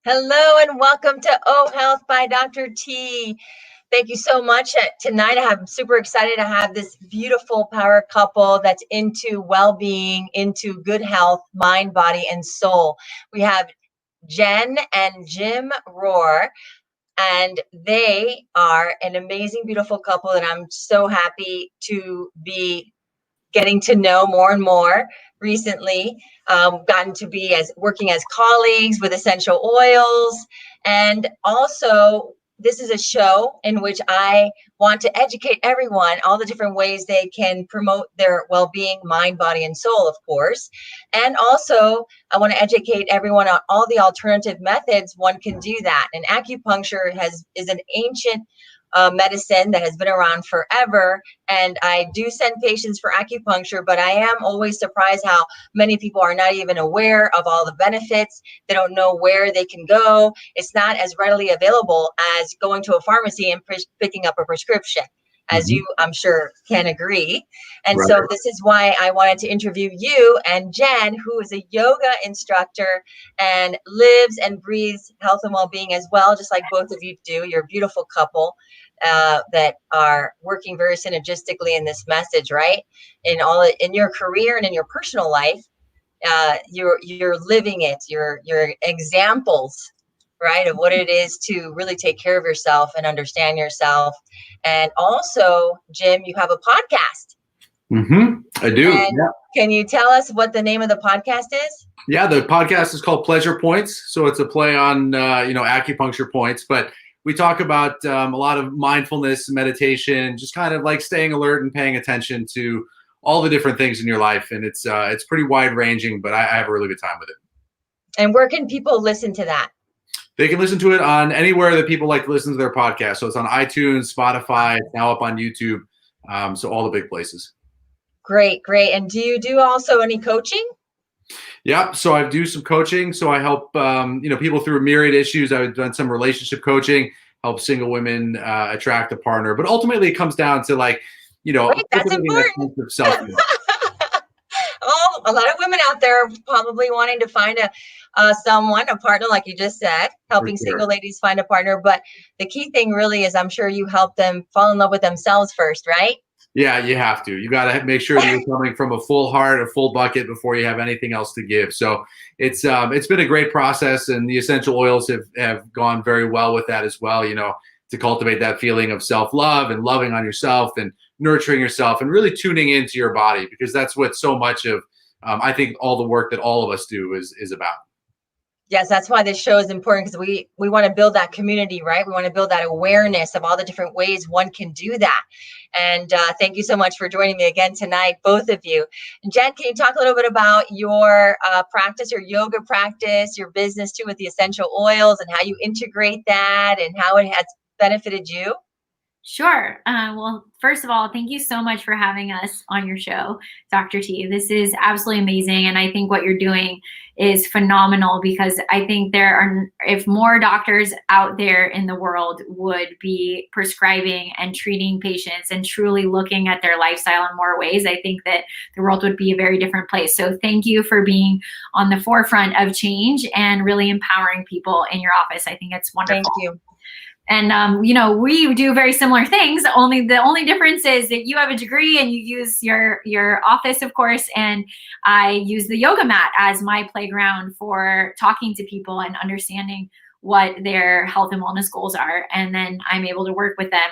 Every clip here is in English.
Hello and welcome to Oh Health by Dr. T. Thank you so much. Tonight, I'm super excited to have this beautiful power couple that's into well-being, into good health, mind, body, and soul. We have Jen and Jim Rohr, and they are an amazing, beautiful couple that I'm so happy to be getting to know more and more recently. Gotten to be working as colleagues with essential oils. And also, this is a show in which I want to educate everyone all the different ways they can promote their well-being, mind, body, and soul, of course. And also, I want to educate everyone on all the alternative methods one can do that. And acupuncture is an ancient medicine that has been around forever. And I do send patients for acupuncture, but I am always surprised how many people are not even aware of all the benefits. They don't know where they can go. It's not as readily available as going to a pharmacy and picking up a prescription, as you, I'm sure, can agree. And Right. so this is why I wanted to interview you and Jen, who is a yoga instructor and lives and breathes health and well-being as well, just like both of you do. You're a beautiful couple that are working very synergistically in this message, right? In your career and in your personal life, you're living it. You're examples, right, of what it is to really take care of yourself and understand yourself. And also, Jim, you have a podcast. I do. And can you tell us what the name of the podcast is? Yeah, the podcast is called Pleasure Points. So it's a play on, acupuncture points. But we talk about a lot of mindfulness, meditation, just kind of like staying alert and paying attention to all the different things in your life. And it's pretty wide ranging, but I have a really good time with it. And where can people listen to that? They can listen to it on anywhere that people like to listen to their podcast. So it's on iTunes, Spotify, it's now up on YouTube. So all the big places. Great. And do you do also any coaching? Yeah, so I do some coaching. So I help people through a myriad issues. I've done some relationship coaching, help single women attract a partner. But ultimately, it comes down to Wait, that's important. Of self-love. Oh, a lot of women out there are probably wanting to find a partner, like you just said, helping single ladies find a partner. But the key thing really is, I'm sure you help them fall in love with themselves first, right? Yeah, you have to. You got to make sure that you're coming from a full heart, a full bucket before you have anything else to give. So it's been a great process, and the essential oils have gone very well with that as well. To cultivate that feeling of self-love and loving on yourself and nurturing yourself and really tuning into your body, because that's what so much of I think all the work that all of us do is about. Yes, that's why this show is important, because we want to build that community, right? We want to build that awareness of all the different ways one can do that. And thank you so much for joining me again tonight, both of you. And Jen, can you talk a little bit about your practice, your yoga practice, your business too with the essential oils, and how you integrate that and how it has benefited you? Sure. Well, first of all, thank you so much for having us on your show, Dr. T. This is absolutely amazing. And I think what you're doing is phenomenal, because I think if more doctors out there in the world would be prescribing and treating patients and truly looking at their lifestyle in more ways, I think that the world would be a very different place. So thank you for being on the forefront of change and really empowering people in your office. I think it's wonderful. Thank you. And, we do very similar things. The only difference is that you have a degree and you use your office, of course, and I use the yoga mat as my playground for talking to people and understanding what their health and wellness goals are. And then I'm able to work with them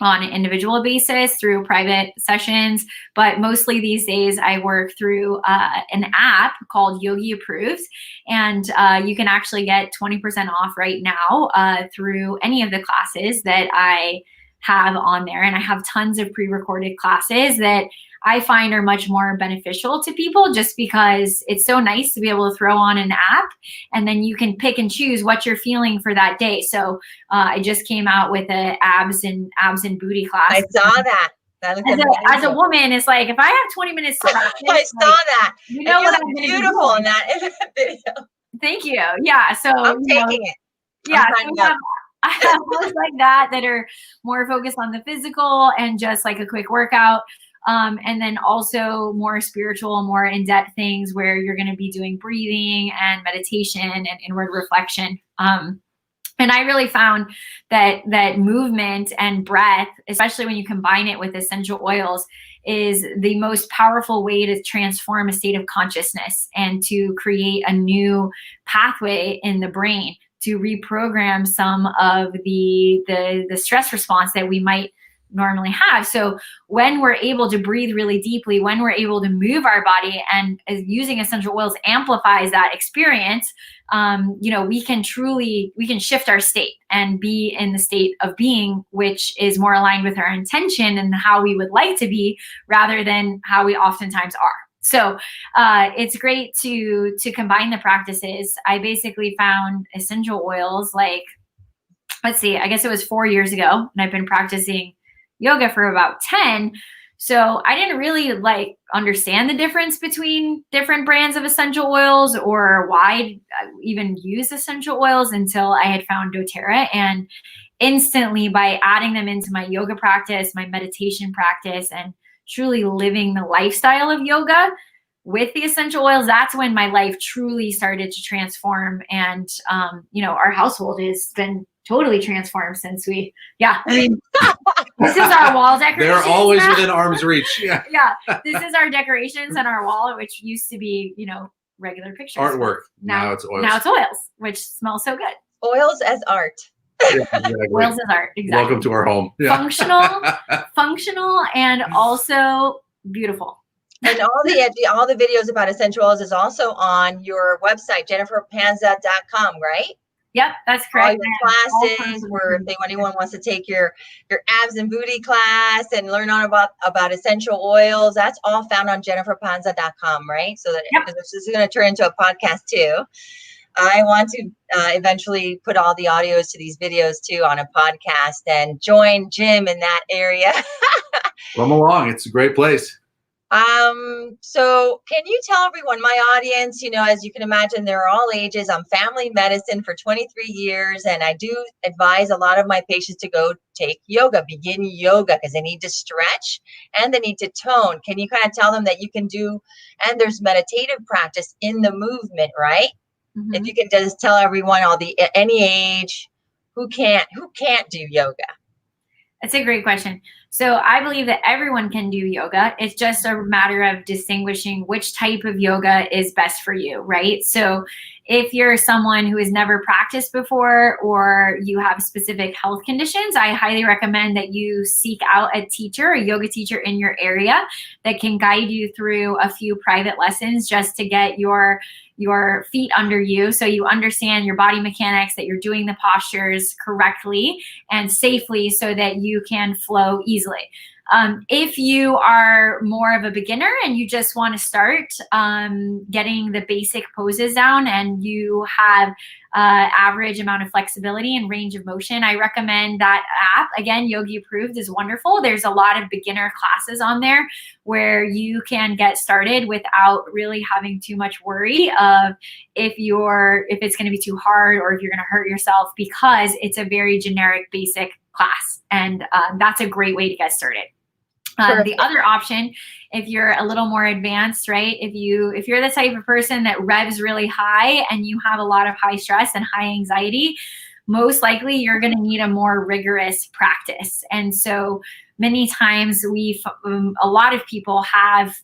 on an individual basis through private sessions, but mostly these days I work through an app called Yogi Approves, and you can actually get 20% off right now through any of the classes that I have on there. And I have tons of pre-recorded classes that I find are much more beneficial to people, just because it's so nice to be able to throw on an app and then you can pick and choose what you're feeling for that day. So I just came out with a abs and booty class. I saw that. As a woman, it's like, if I have 20 minutes to practice, I saw that. You know what I'm beautiful in that video. Thank you. Yeah. So I'm taking it. Yeah. I have ones like that are more focused on the physical and just like a quick workout. And then also more spiritual, more in-depth things where you're going to be doing breathing and meditation and inward reflection. And I really found that movement and breath, especially when you combine it with essential oils, is the most powerful way to transform a state of consciousness and to create a new pathway in the brain to reprogram some of the stress response that we might normally have. So when we're able to breathe really deeply, when we're able to move our body, and using essential oils amplifies that experience, we can shift our state and be in the state of being, which is more aligned with our intention and how we would like to be rather than how we oftentimes are. So it's great to combine the practices. I basically found essential oils I guess it was 4 years ago, and I've been practicing yoga for about 10. So I didn't really understand the difference between different brands of essential oils or why I even use essential oils until I had found doTERRA. And instantly, by adding them into my yoga practice, my meditation practice, and truly living the lifestyle of yoga with the essential oils, that's when my life truly started to transform. And, our household has been totally transformed since this is our wall decoration. They're always within arm's reach. Yeah. Yeah. This is our decorations on our wall, which used to be, regular pictures. Artwork. Now it's oils. Now it's oils, which smells so good. Oils as art. Yeah, exactly. Oils as art. Exactly. Welcome to our home. Yeah. Functional, and also beautiful. And all the videos about essential oils is also on your website, jenniferpanza.com, right? Yep, that's correct. All your classes, where if anyone wants to take your abs and booty class and learn about essential oils, that's all found on jenniferpanza.com, right? So that this is going to turn into a podcast too. I want to eventually put all the audios to these videos too on a podcast and join Jim in that area. Come along. It's a great place. So can you tell everyone, my audience, as you can imagine, they're all ages. I'm family medicine for 23 years, and I do advise a lot of my patients to go take yoga, begin yoga, because they need to stretch and they need to tone. Can you kind of tell them that you can do, and there's meditative practice in the movement, right? Mm-hmm. If you can just tell everyone, any age, who can't do yoga? That's a great question. So I believe that everyone can do yoga. It's just a matter of distinguishing which type of yoga is best for you, right? So if you're someone who has never practiced before, or you have specific health conditions, I highly recommend that you seek out a yoga teacher in your area that can guide you through a few private lessons just to get your feet under you, so you understand your body mechanics, that you're doing the postures correctly and safely so that you can flow easily. If you are more of a beginner and you just want to start getting the basic poses down, and you have average amount of flexibility and range of motion, I recommend that app. Again, Yogi Approved is wonderful. There's a lot of beginner classes on there where you can get started without really having too much worry of if it's going to be too hard or if you're going to hurt yourself, because it's a very generic basic class, and that's a great way to get started. The other option, if you're a little more advanced, right? If you're the type of person that revs really high and you have a lot of high stress and high anxiety, most likely you're going to need a more rigorous practice. And so many times a lot of people have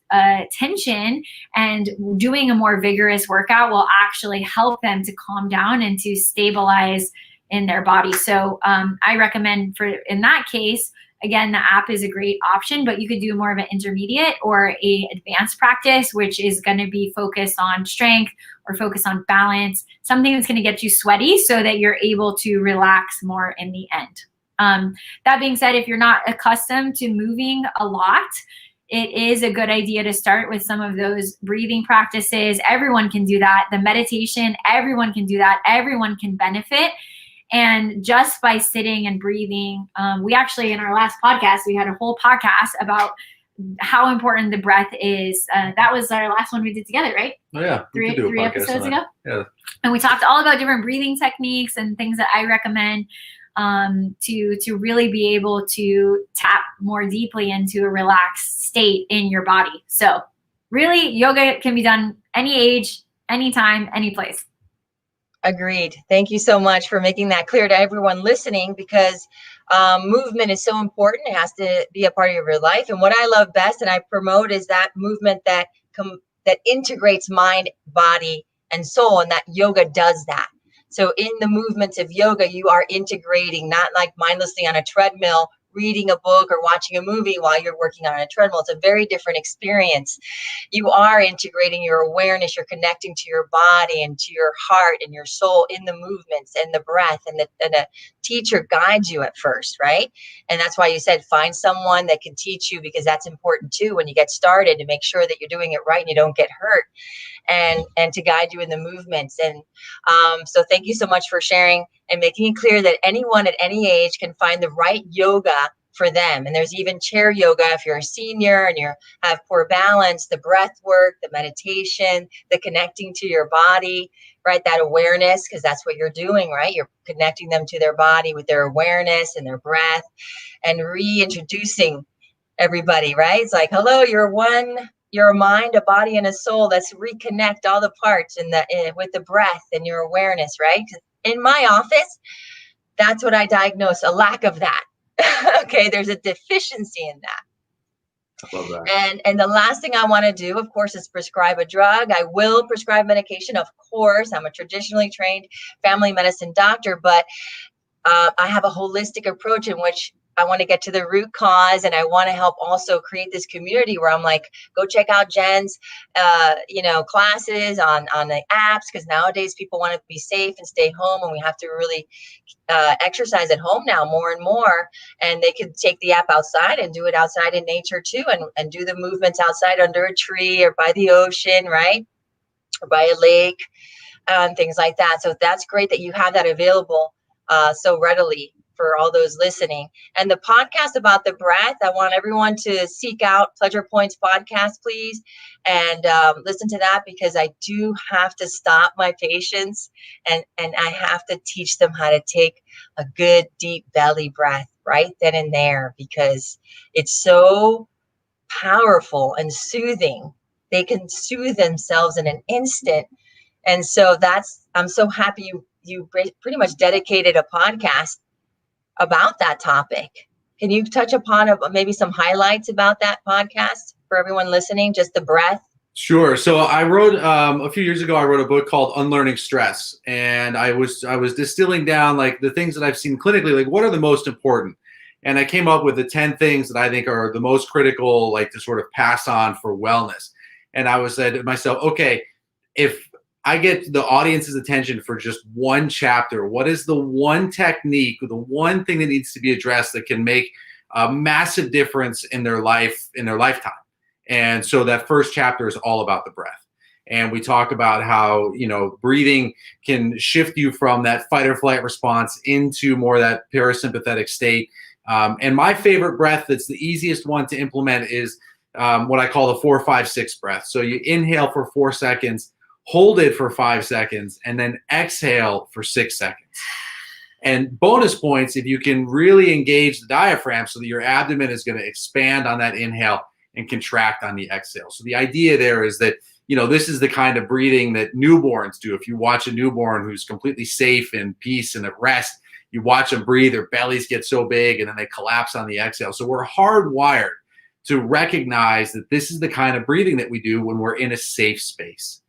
tension, and doing a more vigorous workout will actually help them to calm down and to stabilize in their body. So I recommend in that case, again, the app is a great option, but you could do more of an intermediate or a advanced practice, which is going to be focused on strength or focus on balance, something that's going to get you sweaty so that you're able to relax more in the end. That being said, if you're not accustomed to moving a lot, it is a good idea to start with some of those breathing practices. Everyone can do that. The meditation, everyone can do that. Everyone can benefit. And just by sitting and breathing, we actually, in our last podcast, we had a whole podcast about how important the breath is. That was our last one we did together, right? Oh yeah, three episodes ago. Yeah. And we talked all about different breathing techniques and things that I recommend to really be able to tap more deeply into a relaxed state in your body. So really, yoga can be done any age, anytime, any place. Agreed. Thank you so much for making that clear to everyone listening, because movement is so important. It has to be a part of your life. And what I love best and I promote is that movement that that integrates mind, body, and soul, and that yoga does that. So in the movements of yoga, you are integrating, not like mindlessly on a treadmill, reading a book or watching a movie while you're working on a treadmill. It's a very different experience. You are integrating your awareness, you're connecting to your body and to your heart and your soul in the movements and the breath, and the teacher guides you at first, right? And that's why you said find someone that can teach you, because that's important too when you get started, to make sure that you're doing it right and you don't get hurt, and to guide you in the movements. And so thank you so much for sharing and making it clear that anyone at any age can find the right yoga for them. And there's even chair yoga if you're a senior and you have poor balance, the breath work, the meditation, the connecting to your body, right? That awareness, because that's what you're doing, right? You're connecting them to their body with their awareness and their breath, and reintroducing everybody, right? It's like, hello, you're one, you're a mind, a body, and a soul. Let's reconnect all the parts with the breath and your awareness, right? In my office, that's what I diagnose, a lack of that. Okay, there's a deficiency in that. Love that. And the last thing I want to do, of course, is prescribe a drug. I will prescribe medication, of course. I'm a traditionally trained family medicine doctor, but I have a holistic approach in which I want to get to the root cause, and I want to help also create this community where I'm like, go check out Jen's, classes on the apps, because nowadays people want to be safe and stay home, and we have to really exercise at home now more and more. And they could take the app outside and do it outside in nature too, and do the movements outside under a tree or by the ocean, right? Or by a lake, and things like that. So that's great that you have that available so readily for all those listening. And the podcast about the breath, I want everyone to seek out Pleasure Points podcast, please, and listen to that, because I do have to stop my patients and I have to teach them how to take a good deep belly breath right then and there, because it's so powerful and soothing. They can soothe themselves in an instant. And so I'm so happy you pretty much dedicated a podcast about that topic. Can you touch upon maybe some highlights about that podcast for everyone listening, just the breath? Sure. So I wrote a few years ago, I wrote a book called Unlearning Stress, and I was distilling down like the things that I've seen clinically, like what are the most important. And I came up with the 10 things that I think are the most critical, like to sort of pass on for wellness. And I was said to myself, okay, if I get the audience's attention for just one chapter, what is the one technique, the one thing that needs to be addressed that can make a massive difference in their life, in their lifetime? And so that first chapter is all about the breath. And we talk about how, breathing can shift you from that fight or flight response into more of that parasympathetic state. And my favorite breath that's the easiest one to implement is what I call the 4-5-6 breath. So you inhale for 4 seconds, hold it for 5 seconds, and then exhale for 6 seconds. And bonus points if you can really engage the diaphragm so that your abdomen is going to expand on that inhale and contract on the exhale. So the idea there is that, this is the kind of breathing that newborns do. If you watch a newborn who's completely safe and peace and at rest, you watch them breathe, their bellies get so big and then they collapse on the exhale. So we're hardwired to recognize that this is the kind of breathing that we do when we're in a safe space.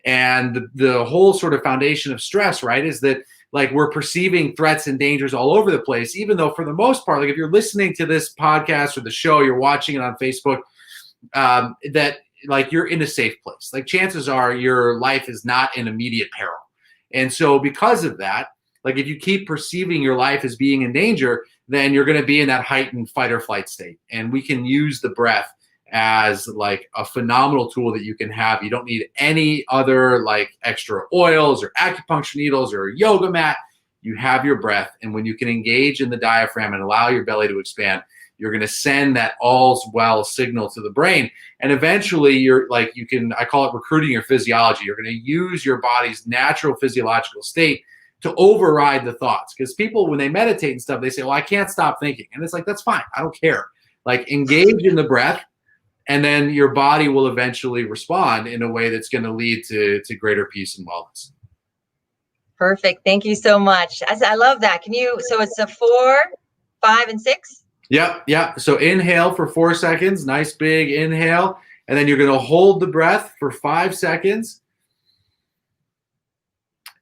And the whole sort of foundation of stress, right, is that like we're perceiving threats and dangers all over the place, even though for the most part, like if you're listening to this podcast or the show, you're watching it on Facebook, that like you're in a safe place. Like chances are your life is not in immediate peril. And so because of that, like if you keep perceiving your life as being in danger, then you're going to be in that heightened fight or flight state. And we can use the breath as like a phenomenal tool that you can have. You don't need any other like extra oils or acupuncture needles or a yoga mat. You have your breath. And when you can engage in the diaphragm and allow your belly to expand, you're going to send that all's well signal to the brain. And eventually I call it recruiting your physiology. You're going to use your body's natural physiological state to override the thoughts. Because people, when they meditate and stuff, they say, well, I can't stop thinking. And it's like, that's fine. I don't care. Like engage in the breath. And then your body will eventually respond in a way that's going to lead to greater peace and wellness. Perfect. Thank you so much. I love that. So it's a 4, 5, and 6? Yep. So inhale for 4 seconds. Nice big inhale. And then you're going to hold the breath for 5 seconds.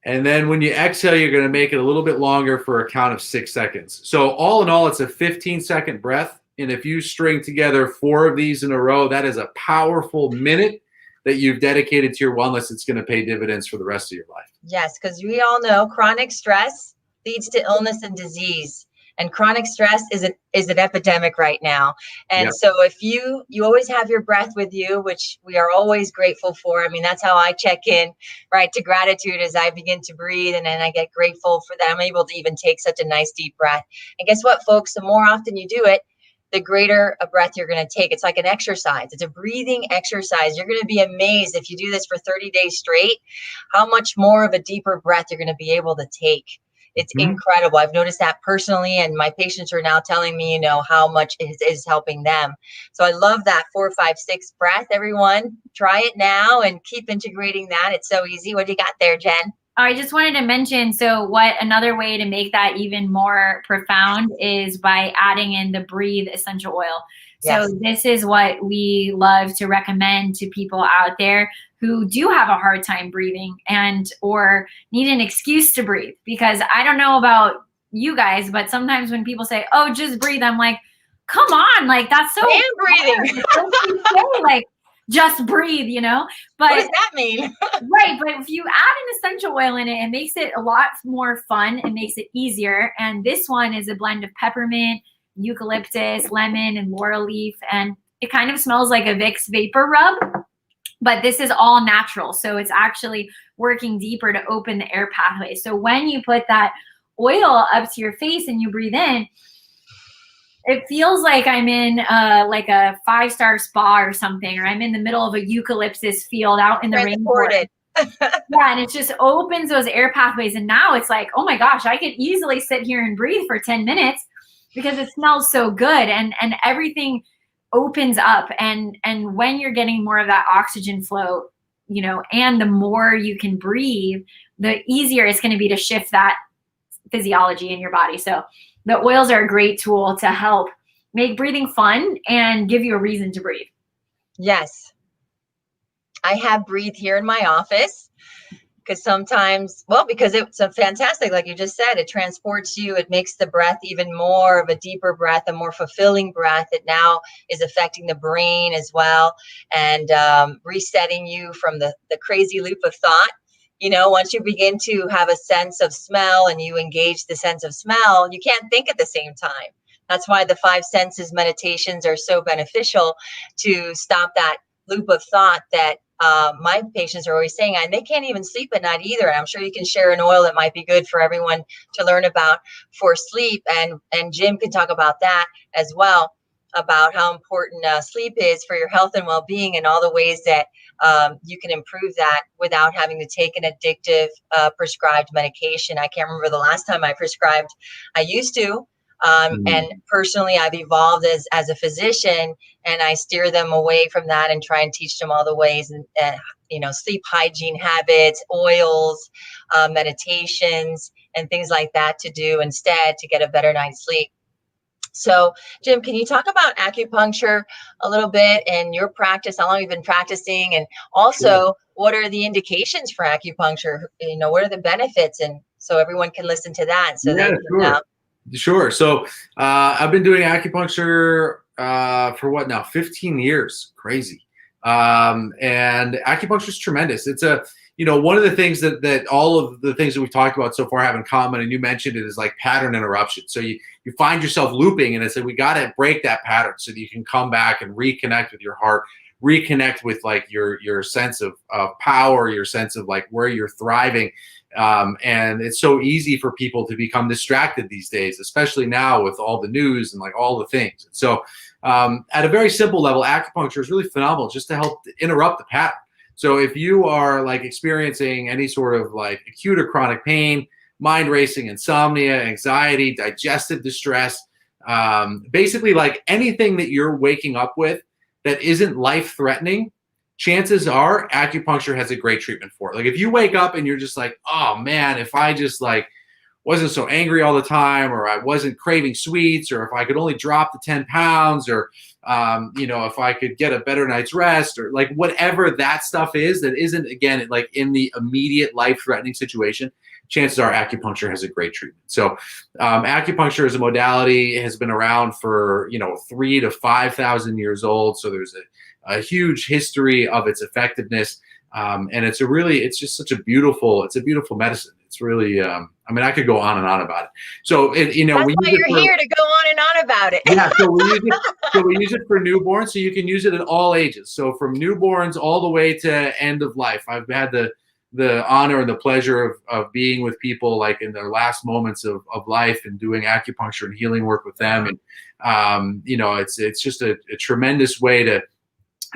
And then when you exhale, you're going to make it a little bit longer for a count of 6 seconds. So all in all, it's a 15-second breath. And if you string together 4 of these in a row, that is a powerful minute that you've dedicated to your wellness. It's going to pay dividends for the rest of your life. Yes, because we all know chronic stress leads to illness and disease. And chronic stress is an epidemic right now. And Yep. so if you always have your breath with you, which we are always grateful for. I mean, that's how I check in, right, to gratitude as I begin to breathe. And then I get grateful for that I'm able to even take such a nice deep breath. And guess what, folks? The more often you do it, the greater a breath you're going to take. It's like an exercise. It's a breathing exercise. You're going to be amazed if you do this for 30 days straight, how much more of a deeper breath you're going to be able to take. It's incredible. I've noticed that personally, and my patients are now telling me, how much it is helping them. So I love that 4, 5, 6 breath. Everyone, try it now and keep integrating that. It's so easy. What do you got there, Jen? I just wanted to mention, another way to make that even more profound is by adding in the Breathe essential oil. Yes. So this is what we love to recommend to people out there who do have a hard time breathing or need an excuse to breathe. Because I don't know about you guys, but sometimes when people say, "Oh, just breathe," I'm like, "Come on, like that's so." I am breathing. Like, just breathe, But what does that mean? Right, but if you add an essential oil in it, it makes it a lot more fun. It makes it easier. And this one is a blend of peppermint, eucalyptus, lemon, and laurel leaf. And it kind of smells like a Vicks vapor rub, but this is all natural. So it's actually working deeper to open the air pathway. So when you put that oil up to your face and you breathe in, it feels like I'm in like a 5-star spa or something, or I'm in the middle of a eucalyptus field out in the rainforest. Yeah, and it just opens those air pathways. And now it's like, oh my gosh, I could easily sit here and breathe for 10 minutes because it smells so good, and everything opens up. And when you're getting more of that oxygen flow, and the more you can breathe, the easier it's going to be to shift that physiology in your body. So the oils are a great tool to help make breathing fun and give you a reason to breathe. Yes. I have Breathe here in my office because because it's a fantastic, like you just said, it transports you. It makes the breath even more of a deeper breath, a more fulfilling breath. It now is affecting the brain as well, and resetting you from the crazy loop of thought. Once you begin to have a sense of smell and you engage the sense of smell, you can't think at the same time. That's why the 5 senses meditations are so beneficial, to stop that loop of thought that my patients are always saying, and they can't even sleep at night either. And I'm sure you can share an oil that might be good for everyone to learn about for sleep. And Jim can talk about that as well, about how important sleep is for your health and well-being, and all the ways that you can improve that without having to take an addictive prescribed medication. I can't remember the last time I prescribed. I used to. And personally, I've evolved as a physician, and I steer them away from that and try and teach them all the ways and sleep hygiene habits, oils, meditations, and things like that to do instead to get a better night's sleep. So, Jim, can you talk about acupuncture a little bit and your practice, how long you've been practicing, and also what are the indications for acupuncture? What are the benefits? And so everyone can listen to that. So Sure. So I've been doing acupuncture for what now? 15 years. Crazy. And acupuncture is tremendous. It's one of the things that all of the things that we've talked about so far have in common, and you mentioned it, is like pattern interruption. So you find yourself looping, and it's like, we got to break that pattern so that you can come back and reconnect with your heart, reconnect with like your sense of power, your sense of like where you're thriving. And it's so easy for people to become distracted these days, especially now with all the news and like all the things. So at a very simple level, acupuncture is really phenomenal just to help interrupt the pattern. So if you are like experiencing any sort of like acute or chronic pain, mind racing, insomnia, anxiety, digestive distress, basically like anything that you're waking up with that isn't life threatening, chances are acupuncture has a great treatment for it. Like if you wake up and you're just like, oh man, if I just like wasn't so angry all the time, or I wasn't craving sweets, or if I could only drop the 10 pounds, or, if I could get a better night's rest, or like whatever that stuff is that isn't, again, like in the immediate life-threatening situation, chances are acupuncture has a great treatment. So acupuncture as a modality has been around for, 3,000 to 5,000 years old. So there's a huge history of its effectiveness. And it's just such a beautiful medicine. It's really, I could go on and on about it. So, that's why you're here, to go on and on about it. Yeah. So we use it for newborns. So you can use it at all ages. So from newborns all the way to end of life. I've had the honor and the pleasure of being with people like in their last moments of life and doing acupuncture and healing work with them. And, it's just a tremendous way to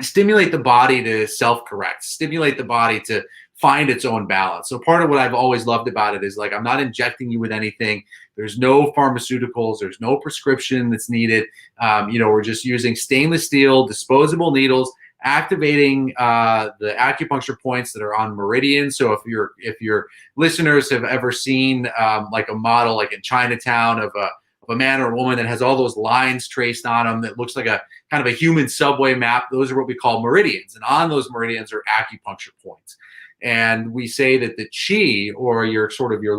stimulate the body to self-correct, stimulate the body to find its own balance. So part of what I've always loved about it is like, I'm not injecting you with anything. There's no pharmaceuticals. There's no prescription that's needed. We're just using stainless steel, disposable needles, activating the acupuncture points that are on meridians. So if your listeners have ever seen like a model like in Chinatown of a man or a woman that has all those lines traced on them that looks like a kind of a human subway map, those are what we call meridians. And on those meridians are acupuncture points. And we say that the chi, or your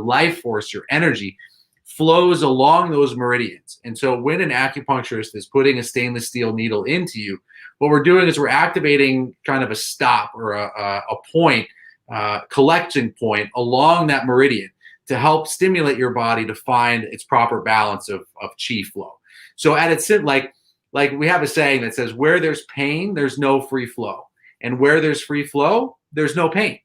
life force, your energy, flows along those meridians. And so when an acupuncturist is putting a stainless steel needle into you, what we're doing is we're activating kind of a stop or a point, collection point along that meridian to help stimulate your body to find its proper balance of chi flow. So at its like we have a saying that says, where there's pain, there's no free flow. And where there's free flow, there's no pain.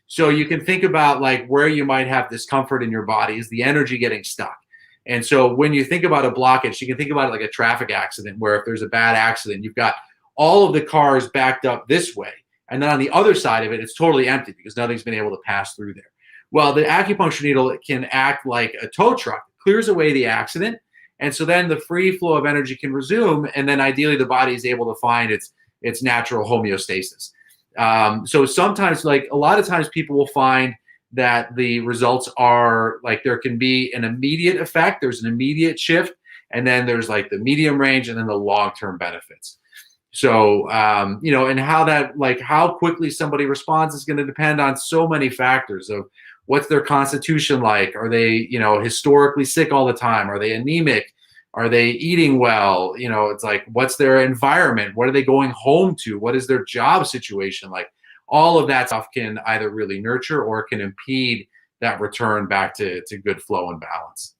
So you can think about like where you might have discomfort in your body is the energy getting stuck. And so when you think about a blockage, you can think about it like a traffic accident, where if there's a bad accident, you've got all of the cars backed up this way. And then on the other side of it, it's totally empty because nothing's been able to pass through there. Well, the acupuncture needle can act like a tow truck, clears away the accident. And so then the free flow of energy can resume. And then ideally the body is able to find its natural homeostasis. So sometimes, like a lot of times, people will find that the results are like there can be an immediate effect. There's an immediate shift. And then there's like the medium range and then the long-term benefits. So, and how quickly somebody responds is going to depend on so many factors of what's their constitution like? Are they, historically sick all the time? Are they anemic? Are they eating well? It's like, what's their environment? What are they going home to? What is their job situation like? All of that stuff can either really nurture or can impede that return back to good flow and balance.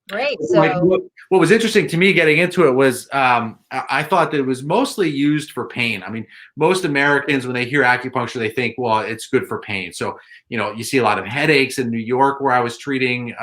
Great. So what was interesting to me getting into it was I thought that it was mostly used for pain. I mean, most Americans, when they hear acupuncture, they think, well, it's good for pain. So, you see a lot of headaches in New York where I was treating.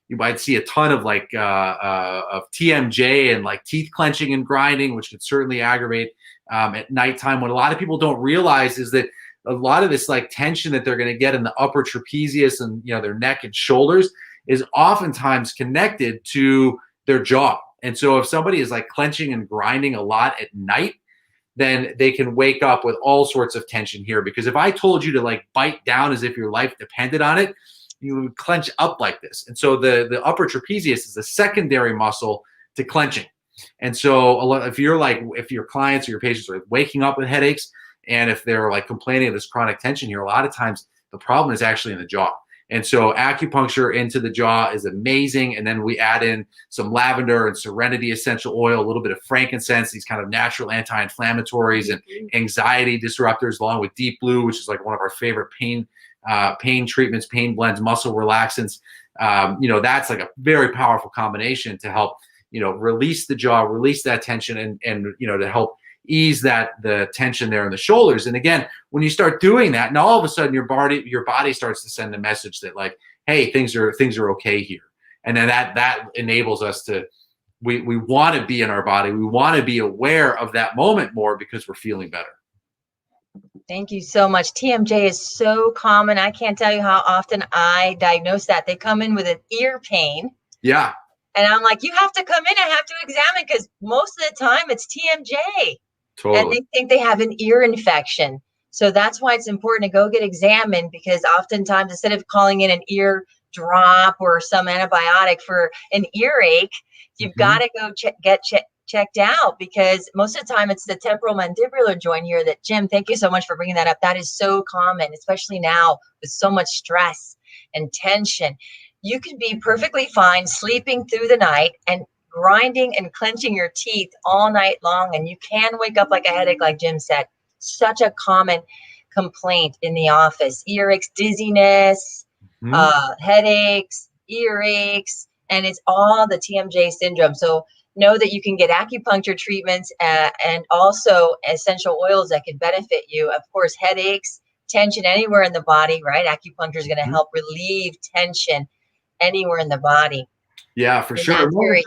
You might see a ton of like of TMJ and like teeth clenching and grinding, which could certainly aggravate at nighttime. What a lot of people don't realize is that a lot of this like tension that they're going to get in the upper trapezius and their neck and shoulders is oftentimes connected to their jaw. And so if somebody is like clenching and grinding a lot at night, then they can wake up with all sorts of tension here. Because if I told you to like bite down as if your life depended on it, you would clench up like this. And so the upper trapezius is a secondary muscle to clenching. And so if your clients or your patients are waking up with headaches, and if they're like complaining of this chronic tension here, a lot of times the problem is actually in the jaw. And so acupuncture into the jaw is amazing. And then we add in some lavender and serenity essential oil, a little bit of frankincense, these kind of natural anti-inflammatories and anxiety disruptors, along with deep blue, which is like one of our favorite pain treatments, pain blends, muscle relaxants. That's like a very powerful combination to help, release the jaw, release that tension and to help ease the tension there in the shoulders. And again, when you start doing that, now all of a sudden your body starts to send a message that like, hey, things are okay here. And then that enables us to, we want to be in our body. We want to be aware of that moment more because we're feeling better. Thank you so much. TMJ is so common. I can't tell you how often I diagnose that. They come in with an ear pain. Yeah. And I'm like, you have to come in and have to examine because most of the time it's TMJ. and Totally. they think they have an ear infection. So that's why it's important to go get examined, because oftentimes instead of calling in an ear drop or some antibiotic for an earache, you've got to go checked out, because most of the time it's the temporal mandibular joint here that, Jim, thank you so much for bringing that up. That is so common, especially now with so much stress and tension. You can be perfectly fine sleeping through the night and grinding and clenching your teeth all night long, and you can wake up like a headache, like Jim said. Such a common complaint in the office: earaches, dizziness, headaches, earaches, and it's all the TMJ syndrome. So know that you can get acupuncture treatments and also essential oils that can benefit you. Of course, headaches, tension anywhere in the body, right? Acupuncture is going to help relieve tension anywhere in the body. Yeah, for And sure. that's very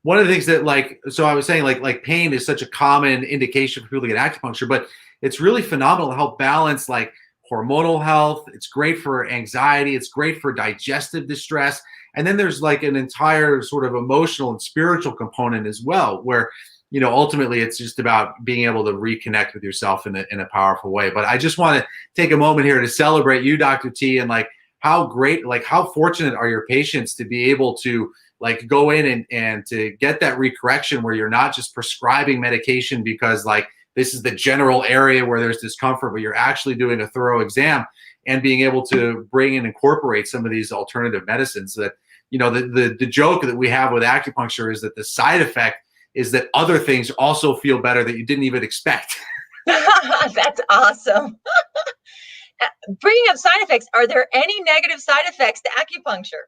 One of the things that, like, so I was saying, like pain is such a common indication for people to get acupuncture, but it's really phenomenal to help balance like hormonal health. It's great for anxiety. It's great for digestive distress. And then there's like an entire sort of emotional and spiritual component as well, where, you know, ultimately it's just about being able to reconnect with yourself in a powerful way. But I just want to take a moment here to celebrate you, Dr. T, and like how great, like how fortunate are your patients to be able to like go in and to get that recorrection where you're not just prescribing medication because like this is the general area where there's discomfort, but you're actually doing a thorough exam and being able to bring and incorporate some of these alternative medicines. That, you know, the joke that we have with acupuncture is that the side effect is that other things also feel better that you didn't even expect. that's awesome. Bringing up side effects, are there any negative side effects to acupuncture?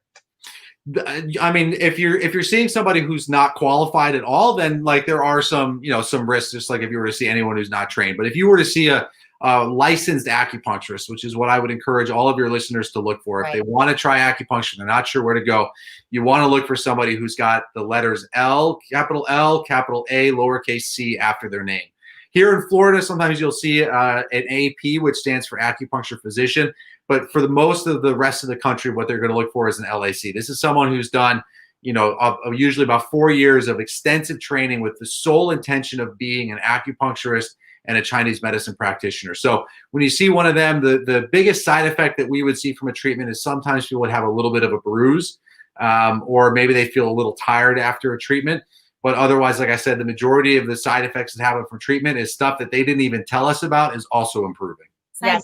I mean, if you're seeing somebody who's not qualified at all, then like there are some, you know, some risks, just like if you were to see anyone who's not trained. But if you were to see a licensed acupuncturist, which is what I would encourage all of your listeners to look for, if they want to try acupuncture, they're not sure where to go, you want to look for somebody who's got the letters L, capital A, lowercase c after their name. Here in Florida, sometimes you'll see an AP, which stands for acupuncture physician. But for the most of the rest of the country, what they're going to look for is an LAC. This is someone who's done, you know, usually about 4 years of extensive training with the sole intention of being an acupuncturist and a Chinese medicine practitioner. So when you see one of them, the biggest side effect that we would see from a treatment is sometimes people would have a little bit of a bruise, or maybe they feel a little tired after a treatment. But otherwise, like I said, the majority of the side effects that happen from treatment is stuff that they didn't even tell us about is also improving. Yes,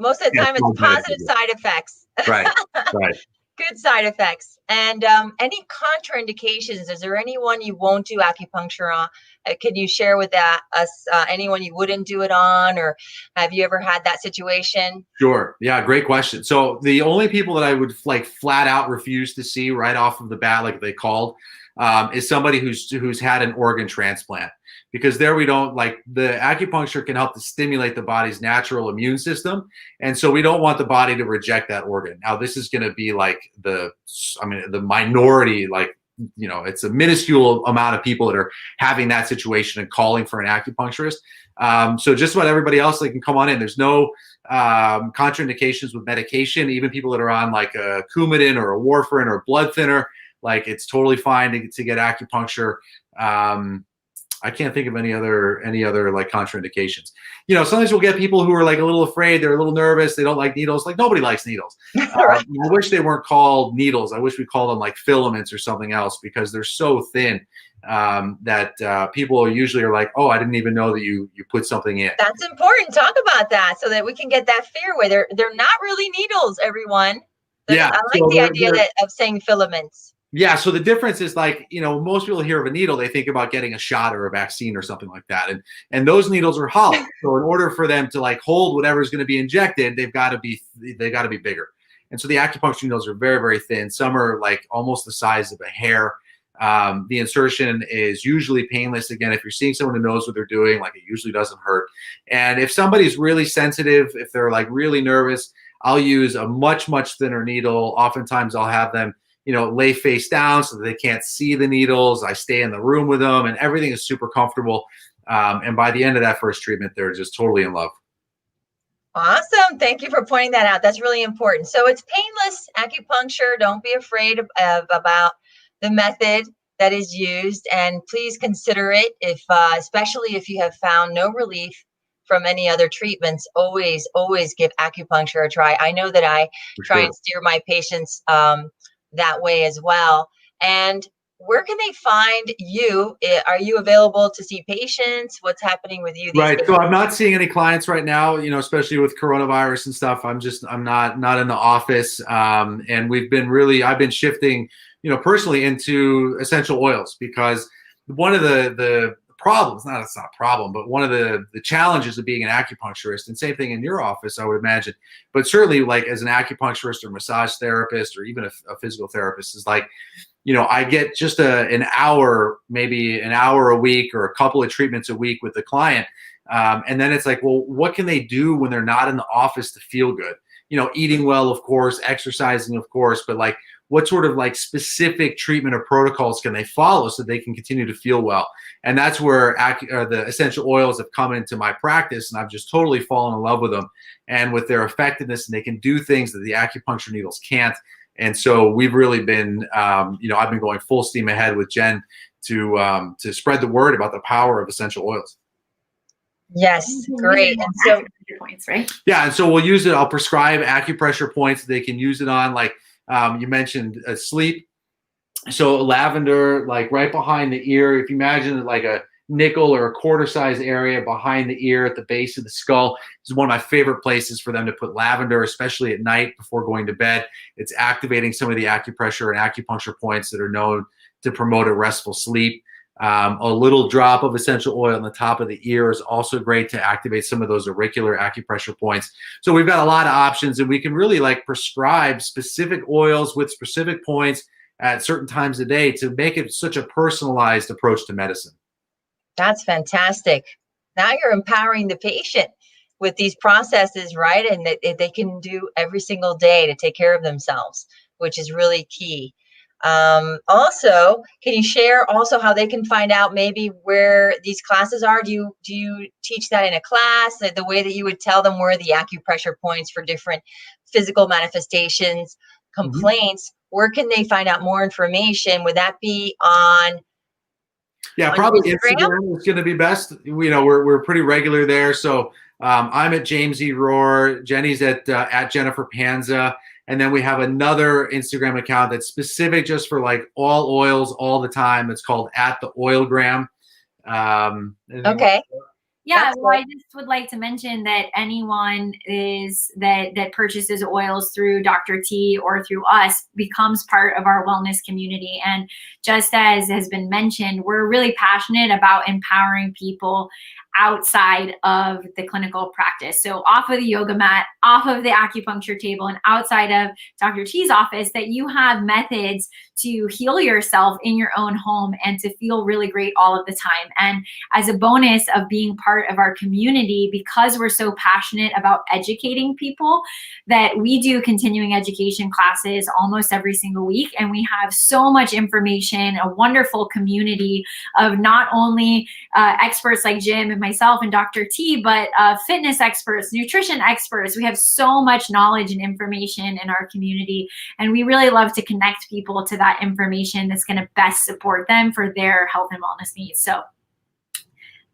most of the time it's positive side effects. Right, right. Good side effects. And any contraindications? Is there anyone you won't do acupuncture on? Can you share with us anyone you wouldn't do it on, or have you ever had that situation? Sure. Yeah, great question. So the only people that I would like flat out refuse to see right off of the bat, like they called, is somebody who's had an organ transplant. Because there we don't, like, the acupuncture can help to stimulate the body's natural immune system. And so we don't want the body to reject that organ. Now, this is going to be like the minority, like, you know, it's a minuscule amount of people that are having that situation and calling for an acupuncturist. So just about everybody else, they can come on in. There's no contraindications with medication. Even people that are on like a Coumadin or a warfarin or a blood thinner, like it's totally fine to get acupuncture. I can't think of any other like contraindications. You know, sometimes we'll get people who are like a little afraid, they're a little nervous, they don't like needles. Like nobody likes needles. I wish they weren't called needles. I wish we called them like filaments or something else, because they're so thin that people usually are like, oh, I didn't even know that you put something in. That's important. Talk about that so that we can get that fear away. They're not really needles, everyone. Yeah, I like the idea of saying filaments. Yeah, so the difference is, like, you know, most people hear of a needle, they think about getting a shot or a vaccine or something like that. And those needles are hollow. So in order for them to like hold whatever is going to be injected, they've got to be bigger. And so the acupuncture needles are very, very thin. Some are like almost the size of a hair. The insertion is usually painless. Again, if you're seeing someone who knows what they're doing, like, it usually doesn't hurt. And if somebody's really sensitive, if they're like really nervous, I'll use a much, much thinner needle. Oftentimes I'll have them, you know, lay face down so that they can't see the needles. I stay in the room with them and everything is super comfortable. And by the end of that first treatment, they're just totally in love. Awesome. Thank you for pointing that out. That's really important. So it's painless acupuncture. Don't be afraid about the method that is used, and please consider it if, especially if you have found no relief from any other treatments. Always give acupuncture a try. I know that I try and steer my patients that way as well. And where can they find you? Are you available to see patients? What's happening with you these days? So I'm not seeing any clients right now, especially with coronavirus and stuff. I'm not in the office. And I've been shifting, personally into essential oils, because one of the problems, it's not a problem, but one of the challenges of being an acupuncturist, and same thing in your office, I would imagine, but certainly like as an acupuncturist or massage therapist or even a physical therapist, is like, I get just an hour, maybe an hour a week or a couple of treatments a week with the client. And then it's like, well, what can they do when they're not in the office to feel good? Eating well, of course, exercising, of course, but like, what sort of like specific treatment or protocols can they follow so they can continue to feel well? And that's where the essential oils have come into my practice, and I've just totally fallen in love with them and with their effectiveness, and they can do things that the acupuncture needles can't. And so we've really been, I've been going full steam ahead with Jen to spread the word about the power of essential oils. Yes, great. And so points, right? Yeah, and so we'll use it. I'll prescribe acupressure points that they can use it on, like you mentioned, sleep. So lavender, like right behind the ear. If you imagine like a nickel or a quarter size area behind the ear at the base of the skull, is one of my favorite places for them to put lavender, especially at night before going to bed. It's activating some of the acupressure and acupuncture points that are known to promote a restful sleep. A little drop of essential oil on the top of the ear is also great to activate some of those auricular acupressure points. So we've got a lot of options, and we can really like prescribe specific oils with specific points at certain times of day to make it such a personalized approach to medicine. That's fantastic. Now you're empowering the patient with these processes, right? And that they can do every single day to take care of themselves, which is really key. Also, can you share also how they can find out maybe where these classes are? Do you teach that in a class, the way that you would tell them where the acupressure points for different physical manifestations, complaints? Mm-hmm. Where can they find out more information? Would that be on? Yeah, probably Instagram is going to be best. We're pretty regular there. So I'm at James E. Rohr. Jenny's at Jennifer Panza. And then we have another Instagram account that's specific just for like all oils all the time. It's called @theoilgram. Okay. Yeah, well, I just would like to mention that anyone that purchases oils through Dr. T or through us becomes part of our wellness community. And just as has been mentioned, we're really passionate about empowering people outside of the clinical practice. So off of the yoga mat, off of the acupuncture table, and outside of Dr. T's office, that you have methods to heal yourself in your own home and to feel really great all of the time. And as a bonus of being part of our community, because we're so passionate about educating people, that we do continuing education classes almost every single week. And we have so much information, a wonderful community of not only experts like Jim and myself and Dr. T, but fitness experts, nutrition experts. We have so much knowledge and information in our community, and we really love to connect people to that information that's going to best support them for their health and wellness needs. So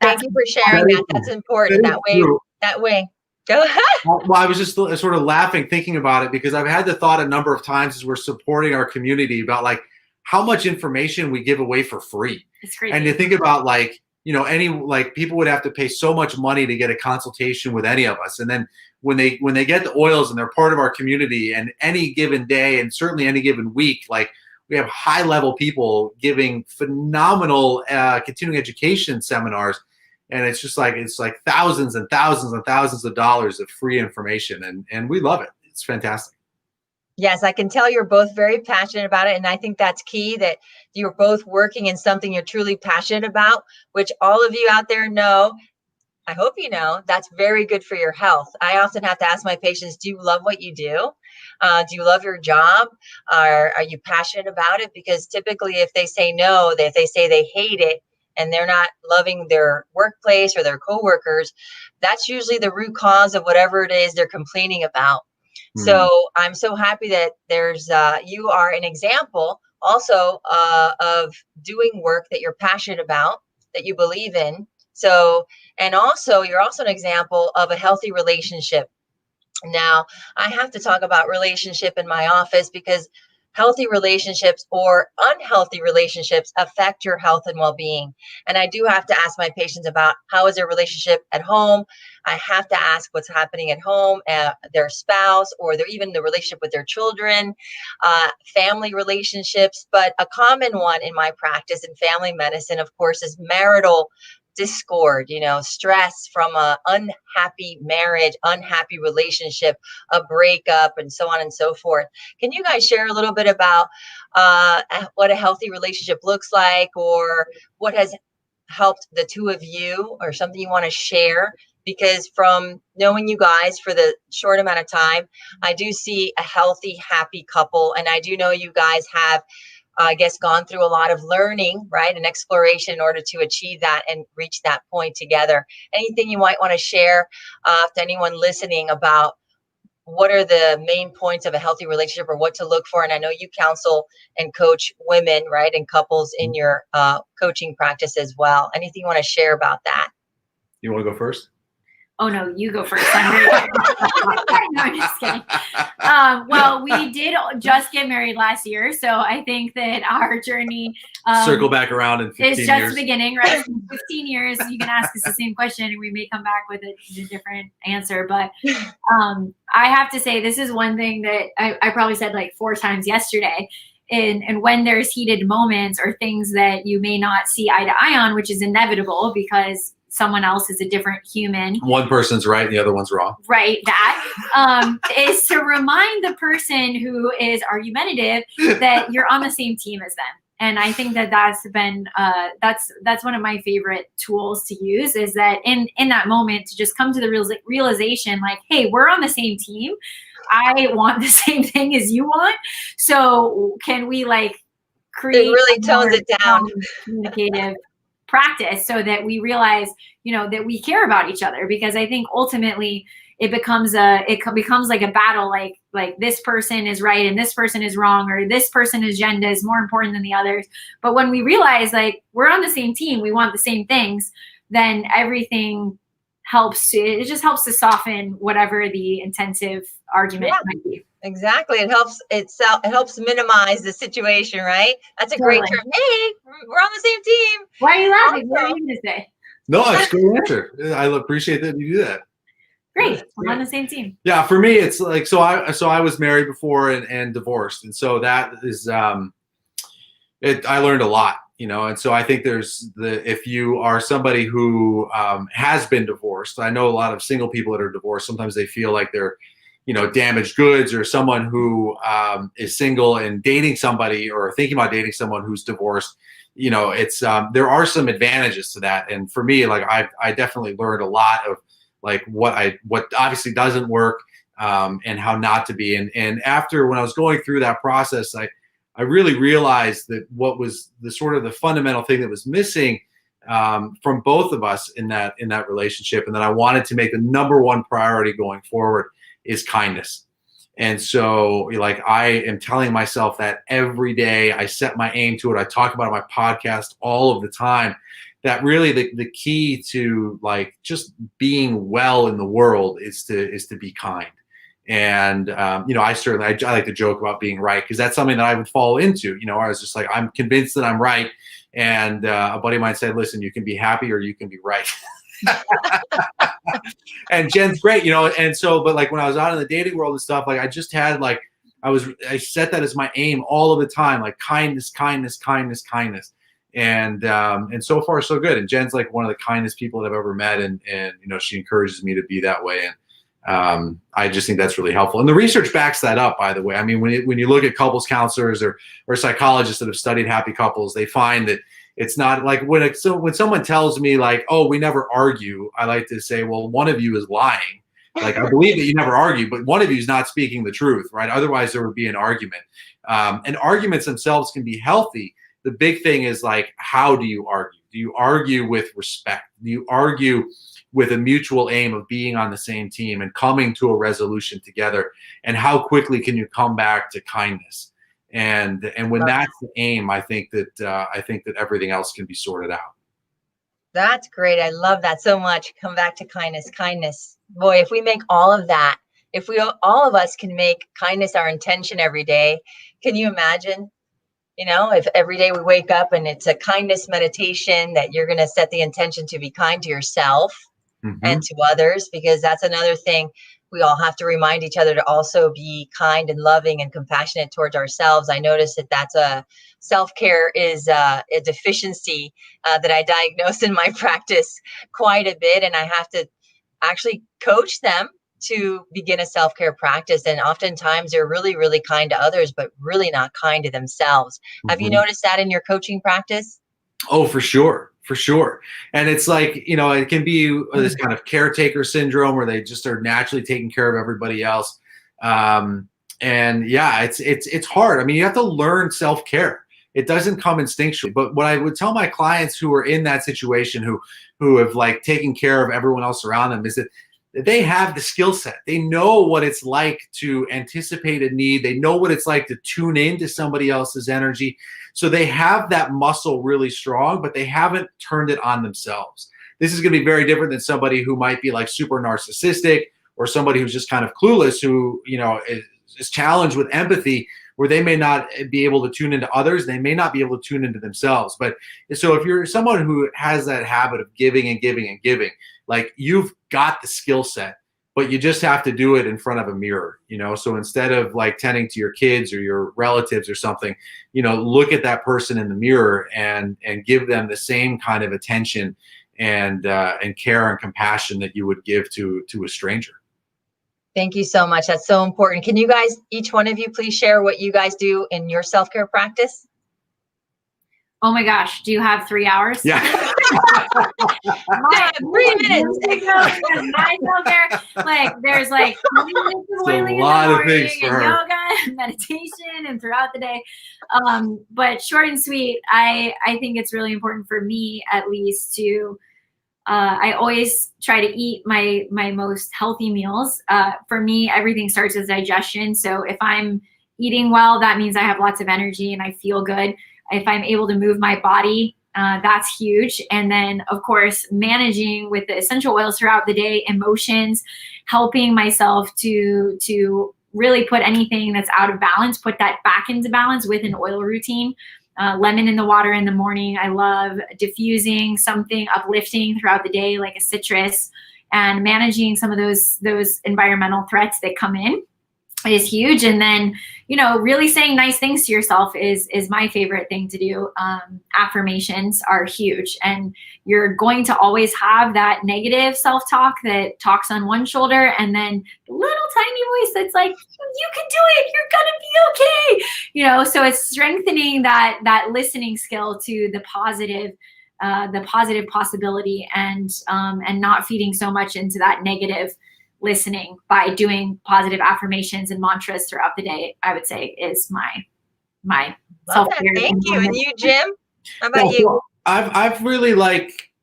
thank you for sharing that. That's important. That way. Go ahead. Well, I was just sort of laughing thinking about it, because I've had the thought a number of times as we're supporting our community about like how much information we give away for free. It's crazy. And you think about like, people would have to pay so much money to get a consultation with any of us. And then when they get the oils and they're part of our community, and any given day and certainly any given week, like we have high level people giving phenomenal continuing education seminars. And it's like thousands and thousands and thousands of dollars of free information. And we love it. It's fantastic. Yes, I can tell you're both very passionate about it. And I think that's key, that you're both working in something you're truly passionate about, which all of you out there know. I hope you know that's very good for your health. I often have to ask my patients, do you love what you do? Do you love your job? Are you passionate about it? Because typically if they say no, if they say they hate it and they're not loving their workplace or their coworkers, that's usually the root cause of whatever it is they're complaining about. So I'm so happy that there's you are an example also of doing work that you're passionate about, that you believe in. So, and also you're also an example of a healthy relationship. Now, I have to talk about relationship in my office because healthy relationships or unhealthy relationships affect your health and well-being. And I do have to ask my patients about how is their relationship at home. I have to ask what's happening at home, their spouse, or even the relationship with their children, family relationships. But a common one in my practice in family medicine, of course, is marital discord, stress from a unhappy marriage, unhappy relationship, a breakup, and so on and so forth. Can you guys share a little bit about what a healthy relationship looks like, or what has helped the two of you, or something you want to share? Because from knowing you guys for the short amount of time, I do see a healthy, happy couple. And I do know you guys have I guess, gone through a lot of learning, right, and exploration in order to achieve that and reach that point together. Anything you might want to share to anyone listening about what are the main points of a healthy relationship, or what to look for? And I know you counsel and coach women, right, and couples in your coaching practice as well. Anything you want to share about that? You want to go first? Oh, no, you go first. I'm very no, I'm just kidding. Well, we did just get married last year, so I think that our journey circle back around in 15 years. It's just the beginning, right? In 15 years, you can ask us the same question, and we may come back with a different answer. But I have to say, this is one thing that I probably said like 4 times yesterday. And when there's heated moments or things that you may not see eye to eye on, which is inevitable because someone else is a different human. One person's right and the other one's wrong. Right. That is to remind the person who is argumentative that you're on the same team as them. And I think that that's been, that's one of my favorite tools to use, is that in that moment to just come to the realization, like, hey, we're on the same team. I want the same thing as you want. So can we create it really tones it down communicative practice so that we realize, that we care about each other? Because I think ultimately it becomes like a battle, like this person is right and this person is wrong, or this person's agenda is more important than the others. But when we realize we're on the same team, we want the same things, then everything helps. It just helps to soften whatever the intensive argument might be. Exactly. It helps minimize the situation, right? That's a great term. Hey, we're on the same team. Why are you laughing? What are you going to say? No, it's a great answer. I appreciate that you do that. Great. We're on the same team. Yeah, for me, it's like, so I was married before and divorced. And so that is, I learned a lot, and so I think if you are somebody who has been divorced, I know a lot of single people that are divorced, sometimes they feel like they're, damaged goods, or someone who is single and dating somebody or thinking about dating someone who's divorced. It's there are some advantages to that. And for me, I definitely learned a lot of what obviously doesn't work and how not to be. And after, when I was going through that process, I really realized that what was the sort of the fundamental thing that was missing from both of us in that relationship, and that I wanted to make the number one priority going forward, is kindness. And so I am telling myself that every day. I set my aim to it. I talk about it on my podcast all of the time, that really the key to just being well in the world is to be kind. And I like to joke about being right, because that's something that I would fall into. I was just I'm convinced that I'm right, and a buddy of mine said, listen, you can be happy or you can be right. And Jen's great, and so, but when I was out in the dating world and stuff, I just had I set that as my aim all of the time, kindness, kindness, kindness, kindness. And so far so good. And Jen's one of the kindest people that I've ever met, and she encourages me to be that way. And I just think that's really helpful. And the research backs that up, by the way. I mean, when you look at couples counselors or psychologists that have studied happy couples, they find that it's not when someone tells me oh, we never argue, I like to say, well, one of you is lying. I believe that you never argue, but one of you is not speaking the truth, right? Otherwise there would be an argument. And arguments themselves can be healthy. The big thing is how do you argue? Do you argue with respect? Do you argue with a mutual aim of being on the same team and coming to a resolution together. And how quickly can you come back to kindness? And when that's the aim, I think that everything else can be sorted out. That's great. I love that so much. Come back to kindness, kindness. Boy, if we make all of that, if we all of us can make kindness our intention every day, can you imagine? You know, if every day we wake up and it's a kindness meditation, that you're going to set the intention to be kind to yourself and to others, because that's another thing. We all have to remind each other to also be kind and loving and compassionate towards ourselves. I noticed that that's a self-care is a deficiency that I diagnosed in my practice quite a bit. And I have to actually coach them to begin a self-care practice. And oftentimes they're really, really kind to others, but really not kind to themselves. Have you noticed that in your coaching practice? Oh, for sure. For sure. And it's like, you know, it can be this kind of caretaker syndrome where they just are naturally taking care of everybody else. And yeah, it's hard. I mean, you have to learn self-care. It doesn't come instinctually. But what I would tell my clients who are in that situation, who have like taken care of everyone else around them, is that they have the skill set. They know what it's like to anticipate a need. They know what it's like to tune into somebody else's energy. So they have that muscle really strong, but they haven't turned it on themselves. This is going to be very different than somebody who might be like super narcissistic, or somebody who's just kind of clueless, who, you know, is challenged with empathy, where they may not be able to tune into others. They may not be able to tune into themselves. But so if you're someone who has that habit of giving and giving and giving, like, you've got the skill set, but you just have to do it in front of a mirror, you know? So instead of like tending to your kids or your relatives or something, you know, look at that person in the mirror and give them the same kind of attention and care and compassion that you would give to a stranger. Thank you so much. That's so important. Can you guys, each one of you, please share what you guys do in your self-care practice? Oh my gosh, do you have 3 hours? Yeah. My 3 minutes. My self-care, like, there's like 20 minutes of oiling in the morning and yoga and meditation and throughout the day. But short and sweet, I think it's really important for me, at least, to I always try to eat my most healthy meals. For me, everything starts with digestion. So if I'm eating well, that means I have lots of energy and I feel good. If I'm able to move my body, that's huge. And then, of course, managing with the essential oils throughout the day, emotions, helping myself to really put anything that's out of balance, put that back into balance with an oil routine. Lemon in the water in the morning. I love diffusing something uplifting throughout the day, like a citrus, and managing some of those environmental threats that come in is huge. And then, you know, really saying nice things to yourself is my favorite thing to do. Affirmations are huge, and you're going to always have that negative self-talk that talks on one shoulder, and then the little tiny voice that's like, you can do it, you're gonna be okay. You know, so it's strengthening that listening skill to the positive possibility, and not feeding so much into that negative listening by doing positive affirmations and mantras throughout the day, I would say, is my self-care. Thank you. And you, Jim? How about you? I've really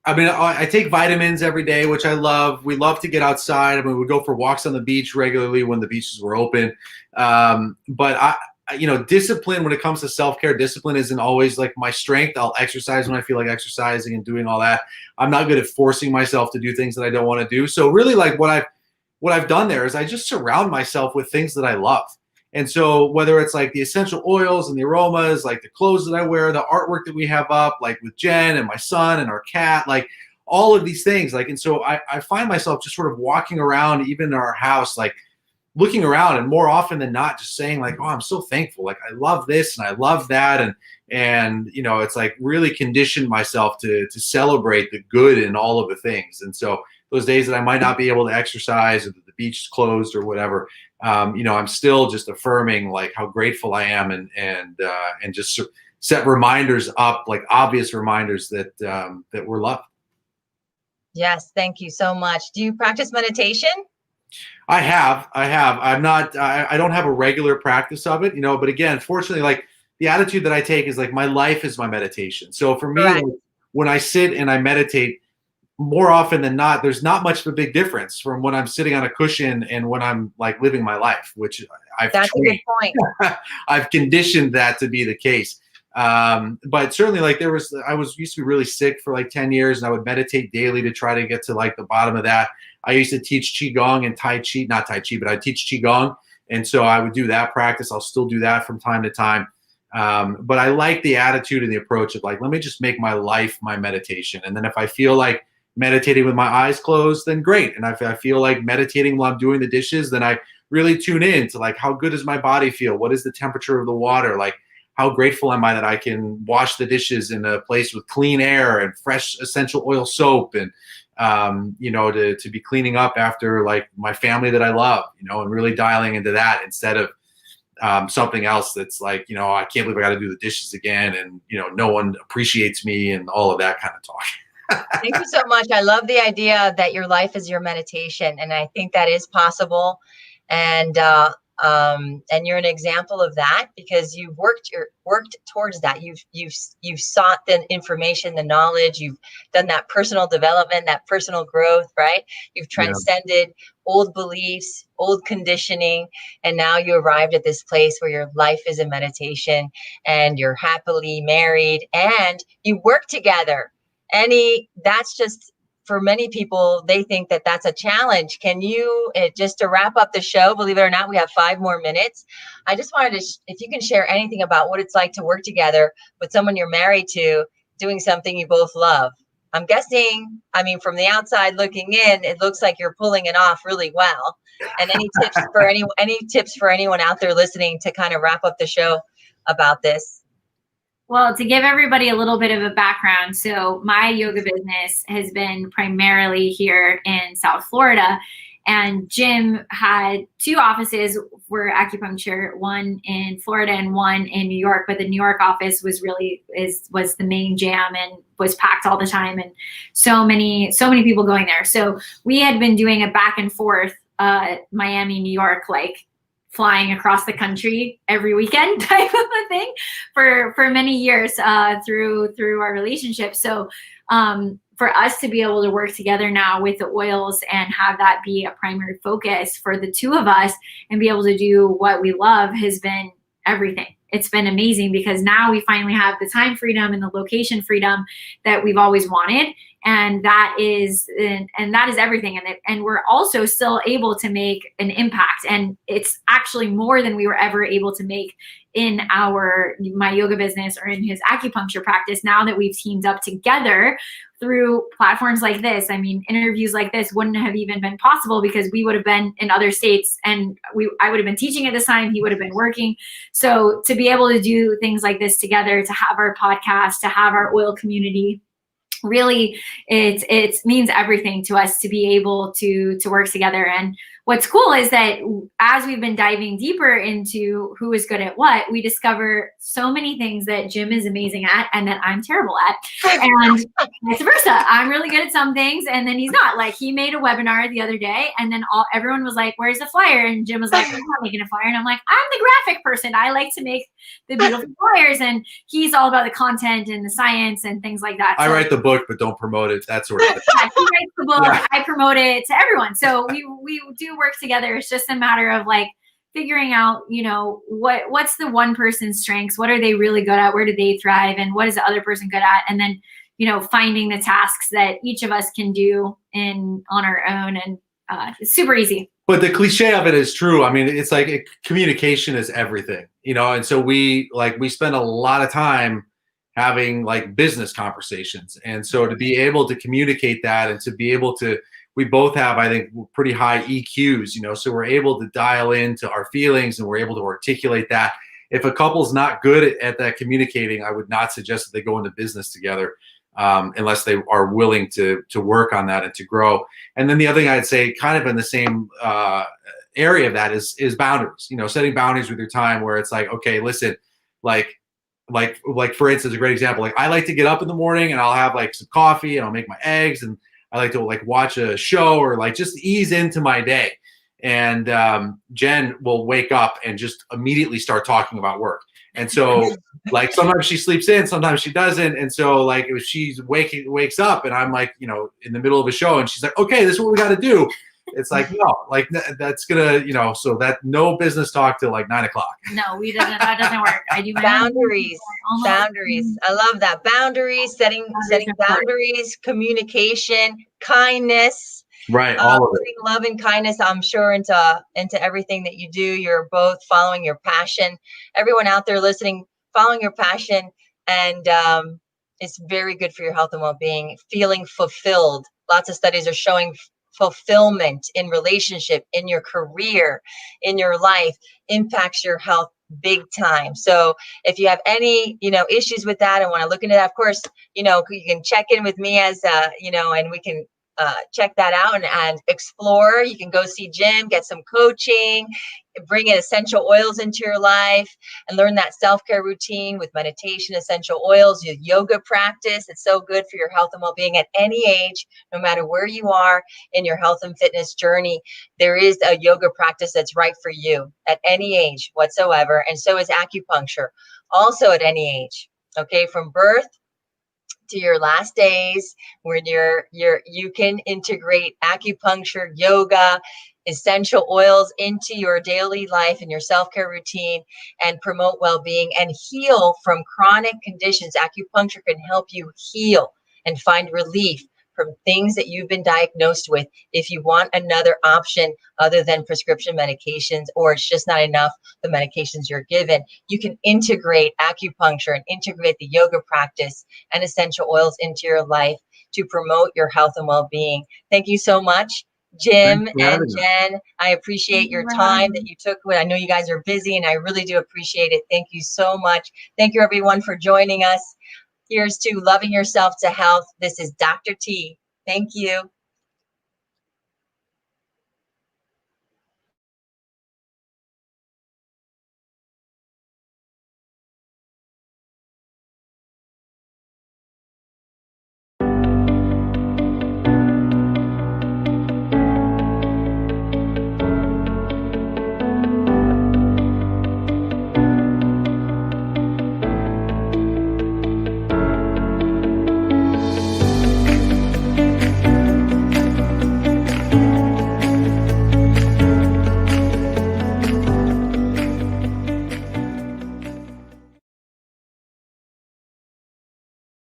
I take vitamins every day, which I love. We love to get outside. I mean, we go for walks on the beach regularly when the beaches were open. But discipline, when it comes to self-care, discipline isn't always like my strength. I'll exercise when I feel like exercising and doing all that. I'm not good at forcing myself to do things that I don't want to do. So really, like, what I've done there is I just surround myself with things that I love. And so whether it's like the essential oils and the aromas, like the clothes that I wear, the artwork that we have up, like with Jen and my son and our cat, like all of these things, like, and so I find myself just sort of walking around, even in our house, like looking around, and more often than not, just saying like, oh, I'm so thankful. Like, I love this and I love that. And, you know, it's like really conditioned myself to celebrate the good in all of the things. And so those days that I might not be able to exercise, or that the beach is closed or whatever, I'm still just affirming like how grateful I am, and just set reminders up, like obvious reminders that we're loved. Yes, thank you so much. Do you practice meditation? I have. I'm not. I don't have a regular practice of it, But again, fortunately, like the attitude that I take is like my life is my meditation. So for me, when I sit and I meditate, more often than not, there's not much of a big difference from when I'm sitting on a cushion and when I'm like living my life, which That's a good point. I've conditioned that to be the case. But certainly, like I used to be really sick for like 10 years, and I would meditate daily to try to get to like the bottom of that. I used to teach Qigong and Tai Chi, not Tai Chi, but I teach Qigong. And so I would do that practice. I'll still do that from time to time. But I like the attitude and the approach of like, let me just make my life my meditation. And then if I feel like meditating with my eyes closed, then great. And if I feel like meditating while I'm doing the dishes, then I really tune in to like, how good does my body feel? What is the temperature of the water? Like, how grateful am I that I can wash the dishes in a place with clean air and fresh essential oil soap, and to be cleaning up after like my family that I love, and really dialing into that instead of something else that's like, I can't believe I got to do the dishes again, and no one appreciates me, and all of that kind of talk. Thank you so much. I love the idea that your life is your meditation, and I think that is possible. And you're an example of that, because you've worked towards that. You've sought the information, the knowledge. You've done that personal development, that personal growth, right? You've transcended old beliefs, old conditioning, and now you arrived at this place where your life is a meditation, and you're happily married, and you work together. That's just, for many people, they think that that's a challenge. Can you, just to wrap up the show, believe it or not, we have 5 more minutes. I just wanted to, if you can share anything about what it's like to work together with someone you're married to, doing something you both love. I'm guessing, from the outside looking in, it looks like you're pulling it off really well. And any tips for anyone out there listening to kind of wrap up the show about this? Well, to give everybody a little bit of a background, so my yoga business has been primarily here in South Florida, and Jim had 2 offices for acupuncture, one in Florida and one in New York, but the New York office was the main jam and was packed all the time, and so many people going there. So we had been doing a back and forth, Miami, New York, like flying across the country every weekend type of a thing for many years through our relationship. So for us to be able to work together now with the oils and have that be a primary focus for the 2 of us and be able to do what we love has been everything. It's been amazing, because now we finally have the time freedom and the location freedom that we've always wanted. And that is everything. And we're also still able to make an impact. And it's actually more than we were ever able to make in my yoga business or in his acupuncture practice, now that we've teamed up together through platforms like this. Interviews like this wouldn't have even been possible, because we would have been in other states, and I would have been teaching at this time, he would have been working. So to be able to do things like this together, to have our podcast, to have our oil community, really it means everything to us to be able to work together. And what's cool is that as we've been diving deeper into who is good at what, we discover so many things that Jim is amazing at and that I'm terrible at, and vice versa. I'm really good at some things and then he's not. Like, he made a webinar the other day, and then everyone was like, "Where's the flyer?" And Jim was like, "I'm not making a flyer." And I'm like, "I'm the graphic person. I like to make the beautiful flyers." And he's all about the content and the science and things like that. I write the book, but don't promote it. That sort of thing. Yeah, he writes the book. Yeah. I promote it to everyone. So we do work together. It's just a matter of like figuring out, what's the one person's strengths, what are they really good at, where do they thrive, and what is the other person good at, and then finding the tasks that each of us can do on our own, and it's super easy. But the cliche of it is true. It's like communication is everything, and so we spend a lot of time having like business conversations, and so to be able to communicate that and to be able to, we both have, I think, pretty high EQs, so we're able to dial into our feelings and we're able to articulate that. If a couple's not good at that communicating, I would not suggest that they go into business together unless they are willing to work on that and to grow. And then the other thing I'd say, kind of in the same area of that, is boundaries. Setting boundaries with your time, where it's like, okay, listen, like for instance, a great example, like I like to get up in the morning and I'll have like some coffee and I'll make my eggs, and I like to like watch a show or like just ease into my day. And Jen will wake up and just immediately start talking about work. And so like sometimes she sleeps in, sometimes she doesn't. And so like if she's wakes up and I'm like, you know, in the middle of a show and she's like, okay, this is what we got to do. It's like, no, like that's gonna, you know, so that no business talk till like 9 o'clock. No, that doesn't work. I do my boundaries. Boundaries. I love that. Boundaries, setting boundaries, communication, kindness. Right. All of it. Putting love and kindness, I'm sure, into everything that you do. You're both following your passion. Everyone out there listening, following your passion, and it's very good for your health and well-being. Feeling fulfilled. Lots of studies are showing fulfillment in relationship, in your career, in your life, impacts your health big time. So if you have any, you know, issues with that and want to look into that, of course, you know, you can check in with me as, you know, and we can check that out and explore. You can go see Jim, get some coaching, bring in essential oils into your life and learn that self-care routine with meditation, essential oils, your yoga practice. It's so good for your health and well-being at any age, no matter where you are in your health and fitness journey. There is a yoga practice that's right for you at any age whatsoever. And so is acupuncture, also at any age. Okay, from birth to your last days, when you can integrate acupuncture, yoga, essential oils into your daily life and your self-care routine and promote well-being and heal from chronic conditions. Acupuncture can help you heal and find relief from things that you've been diagnosed with. If you want another option other than prescription medications, or it's just not enough, the medications you're given, you can integrate acupuncture and integrate the yoga practice and essential oils into your life to promote your health and well-being. Thank you so much, Jim and Jen. I appreciate your time that you took. I know you guys are busy and I really do appreciate it. Thank you so much. Thank you everyone for joining us. Here's to loving yourself to health. This is Dr. T. Thank you.